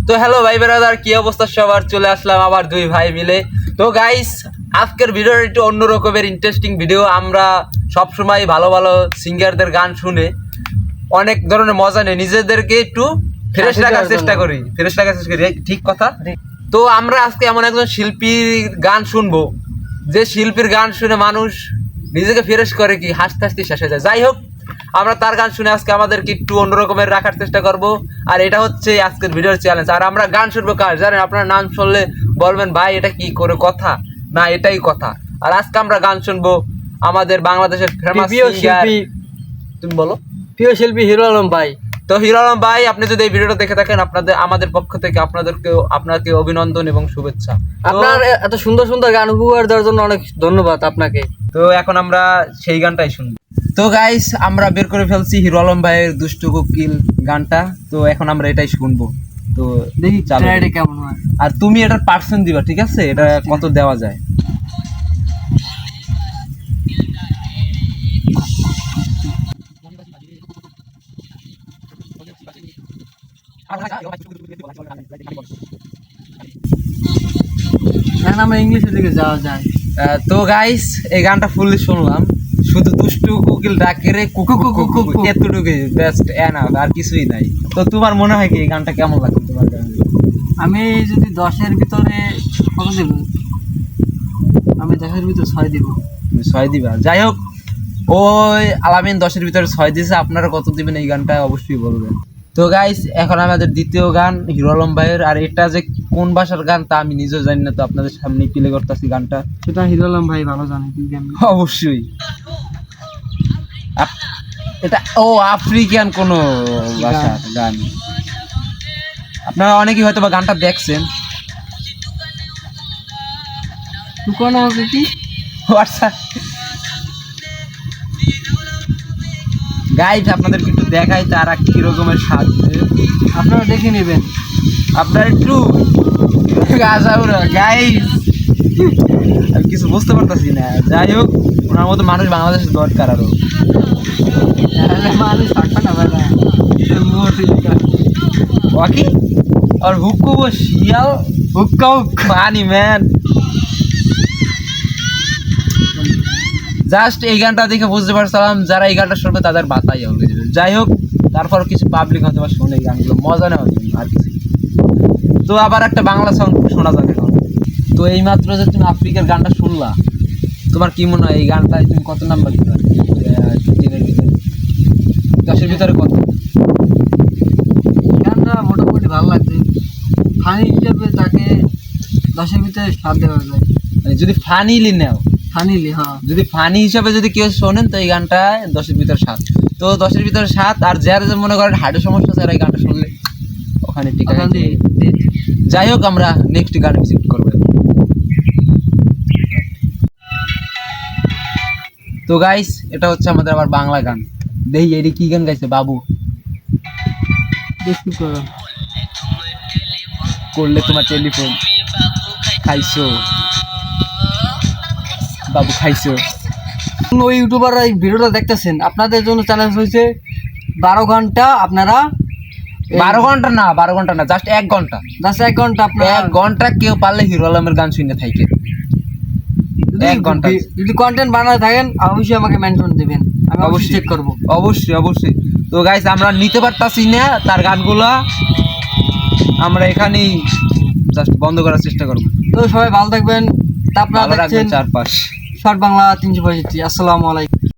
তো হ্যালো ভাই ব্রাদার, কি অবস্থা সবার? চলে আসলাম আবার দুই ভাই মিলে। তো গাইস, আজকের ভিডিওটা একটু অন্য রকমের ইন্টারেস্টিং ভিডিও। আমরা সবসময় ভালো ভালো সিঙ্গারদের গান শুনে অনেক ধরনের মজা নেই, নিজেদেরকে একটু ফ্রেশ রাখার চেষ্টা করি। ঠিক কথা। তো আমরা আজকে এমন একজন শিল্পীর গান শুনবো, যে শিল্পীর গান শুনে মানুষ নিজেকে ফ্রেশ করে, কি হাসতে হাসতে শেষ হয়ে যায়। যাই হোক, আমরা তার গান শুনে আজকে আমাদেরকে একটু অন্যরকমের রাখার চেষ্টা করব। আর এটা হচ্ছে আজকের ভিডিওর চ্যালেঞ্জ। আর আমরা গান শুনবো কার জানেন? আপনার নাম শুনলে বলবেন ভাই এটা কি করে কথা, না এটাই কথা। আর আজকে আমরা গান শুনবো আমাদের বাংলাদেশের ফেমাস শিল্পী। তুমি বলো। প্রিয় শিল্পী হিরো আলম ভাই। তো হিরো আলম ভাই, আপনি যদি এই ভিডিওটা দেখে থাকেন, আমাদের পক্ষ থেকে আপনাকে অভিনন্দন এবং শুভেচ্ছা। আপনার এত সুন্দর সুন্দর গান উপহার দেওয়ার জন্য অনেক ধন্যবাদ আপনাকে। তো এখন আমরা সেই গানটাই শুনবো। তো গাইস, আমরা বের করে ফেলছি হিরো আলম ভাইয়ের দুষ্টু কোকিল গানটা। তো এখন আমরা এটাই শুনবো। তো দেখি চালু। এটা কেমন হয়। আর তুমি এটার পার্সেন্ট দিবা, ঠিক আছে? এটা কত দেওয়া যায়। এখন আমরা ইংলিশের দিকে যাওয়া যায়। তো গাইস, এই গানটা ফুললি শুনলাম। শুধু দুষ্টু কোকিল ডাকে রে কুকু কুকু কুকু, এতটুকুই বেস্ট এনাফ, আর কিছুই নাই। তো তোমার মনে হয় কি এই গানটা কেমন লাগে তোমার গান? আমি যদি 10-এর ভিতরে কত দেব? আমি 10-এর ভিতরে 6 দেব। তুমি 6 দিবা? যাই হোক, ওই আলামিন 10-এর ভিতরে 6 দিয়েছে। আপনারা কত দিবেন এই গানটা অবশ্যই বলবেন। তো গাইস, এখন আমাদের দ্বিতীয় গান হিরো আলম ভাইয়ের। আর এটা যে কোন ভাষার গান তা আমি নিজেও জানি না, তো আপনাদের সামনে প্লে করতেছি গানটা। সেটা হিরো আলম ভাই ভালো জানে কি গান। অবশ্যই এটা আফ্রিকান কোন ভাষার গান। আপনারা অনেকেই হয়তো বা গানটা দেখছেন। কোন হবে কি হোয়াটসঅ্যাপ গাইড আপনাদেরকে একটু দেখাই তারা কি রকমের স্বাদ। আপনারা দেখে নেবেন। আপনারা একটু গাইড, আমি কিছু বুঝতে পারতেছি না। যাই হোক, ওনার মতো মানুষ বাংলাদেশের দরকার আরো। মানুষ থাকবে না ভাই। ওয়াকি আর হুক্কু শিয়াল হুক্কা মানি ম্যান। জাস্ট এই গানটা দেখে বুঝতে পারছিলাম যারা এই গানটা শুনবে তাদের বাতাই হবে। যাই হোক, তারপর কিছু পাবলিক হয়তো বা শুনে এই গানগুলো মজা নেওয়ার জন্য, আর কিছু। তো আবার একটা বাংলা সং শোনা যাবে এখন। তো এইমাত্র যে তুমি আফ্রিকার গানটা শুনলা, তোমার কি মনে হয় এই গানটায় তুমি কত নাম্বার দিবা 10-এর ভিতরে? 10-এর ভিতরে কত? গানটা মোটামুটি ভালো লাগছে। ফানি হিসাবে তাকে 10-এর ভিতরে 7 দেওয়া যায়। মানে যদি ফানিলি নেও, ফানিলি, হ্যাঁ, যদি ফানি হিসাবে যদি কেউ শোনেন, তো এই গানটা 10-এর ভিতরে 7। তো 10-এর ভিতরে 7। আর যারা যে মনে করেন হার্টের সমস্যা আছে, এই গানটা শুনলে ওখানে ঠিক আছে। যাই হোক, আমরা নেক্সট গান ভিজিট করবো। তো গাইস, এটা হচ্ছে আমাদের আবার বাংলা গান। দেখি এটি কি গান গাইছে বাবু। দেখি করো। করলে তোমার টেলিফোন খাইছো বাবু, খাইছো। ওই ইউটিউবাররা এই ভিডিওটা দেখতেছেন, আপনাদের জন্য চ্যালেঞ্জ হয়েছে 12 ঘন্টা। আপনারা 12 ঘন্টা না, 12 ঘন্টা না, জাস্ট 1 ঘন্টা। জাস্ট 1 ঘন্টা। আপনারা 1 ঘন্টা কেউ পারলে হিরো আলমের গান শুনে থাকে। 1 ঘন্টা যদি কন্টেন্ট বানাতে থাকেন, অবশ্যই আমাকে মেনশন দিবেন, আমি অবশ্যই চেক করব। অবশ্যই অবশ্যই। তো গাইস, আমরা নিতে পারতাছি না তার গানগুলা, আমরা এখানেই জাস্ট বন্ধ করার চেষ্টা করব। তো সবাই ভালো থাকবেন। তা আপনারা দেখছেন চারপাশ শর্ট বাংলা 365। আসসালামু আলাইকুম।